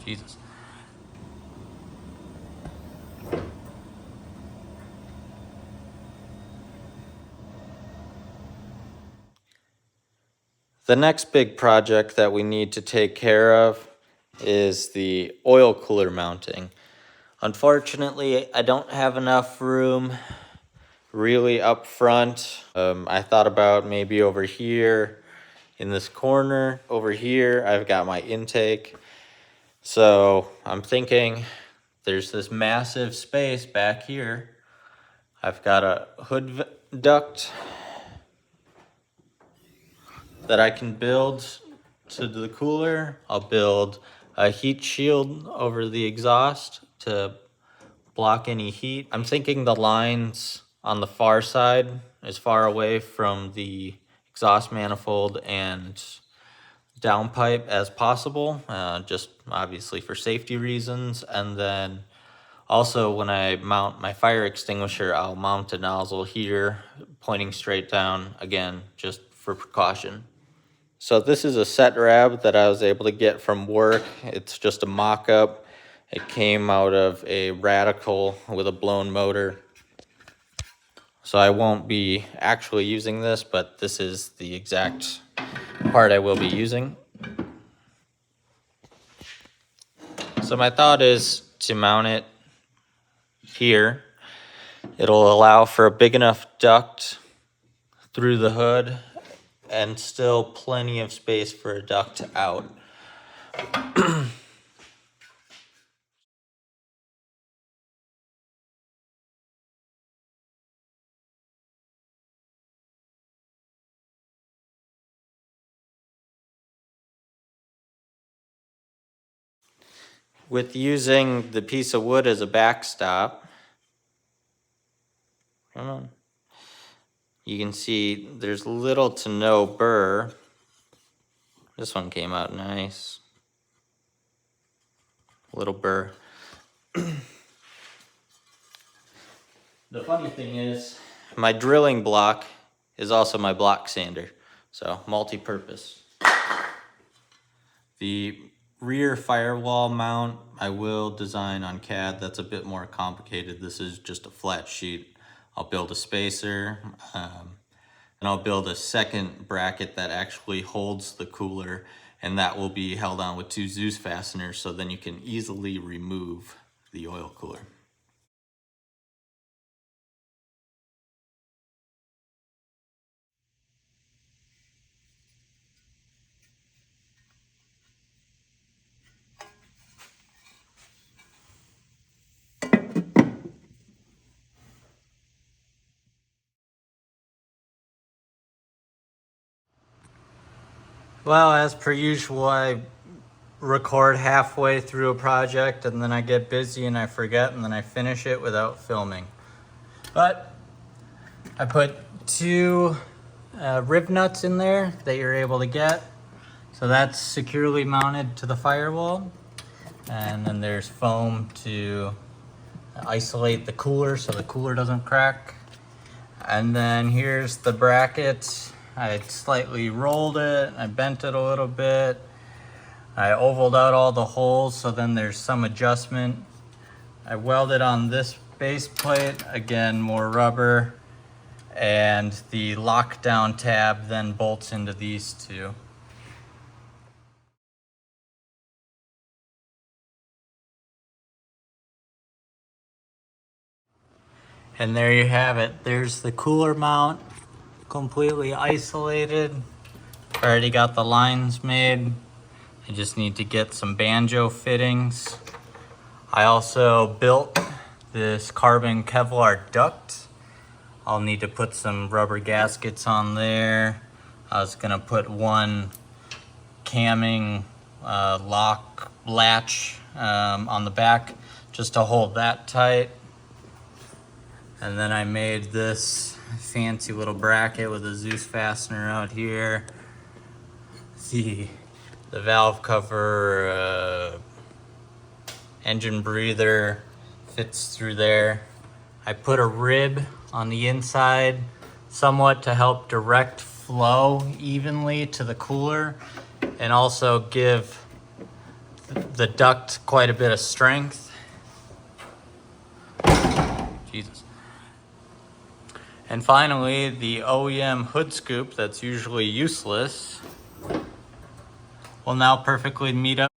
Jesus. The next big project that we need to take care of is the oil cooler mounting. Unfortunately, I don't have enough room really up front. I thought about maybe over here in this corner. Over here, I've got my intake. So I'm thinking there's this massive space back here. I've got a hood duct that I can build to the cooler. I'll build a heat shield over the exhaust to block any heat. I'm thinking the lines on the far side, as far away from the exhaust manifold and downpipe as possible, just obviously for safety reasons. And then also when I mount my fire extinguisher, I'll mount a nozzle here pointing straight down, again, just for precaution. So this is a set rab that I was able to get from work. It's just a mock-up. It came out of a Radical with a blown motor. So I won't be actually using this, but this is the exact part I will be using. So my thought is to mount it here. It'll allow for a big enough duct through the hood and still plenty of space for a duct out. With using the piece of wood as a backstop, you can see there's little to no burr. This one came out nice. Little burr. The funny thing is, my drilling block is also my block sander, so multi-purpose. The rear firewall mount I will design on CAD. That's a bit more complicated. This is just a flat sheet. I'll build a spacer, and I'll build a second bracket that actually holds the cooler, and that will be held on with 2 Zeus fasteners, so then you can easily remove the oil cooler. Well, as per usual, I record halfway through a project and then I get busy and I forget and then I finish it without filming. But I put 2 rib nuts in there that you're able to get. So that's securely mounted to the firewall. And then there's foam to isolate the cooler so the cooler doesn't crack. And then here's the bracket. I slightly rolled it, I bent it a little bit. I ovaled out all the holes, so then there's some adjustment. I welded on this base plate, again, more rubber, and the lockdown tab then bolts into these 2. And there you have it. There's the cooler mount, completely isolated. Already got the lines made. I just need to get some banjo fittings. I also built this carbon Kevlar duct. I'll need to put some rubber gaskets on there. I was gonna put 1 camming lock latch on the back just to hold that tight. And then I made this fancy little bracket with a Zeus fastener out here. The valve cover, engine breather fits through there. I put a rib on the inside somewhat to help direct flow evenly to the cooler and also give the duct quite a bit of strength. Jesus. And finally, the OEM hood scoop that's usually useless will now perfectly meet up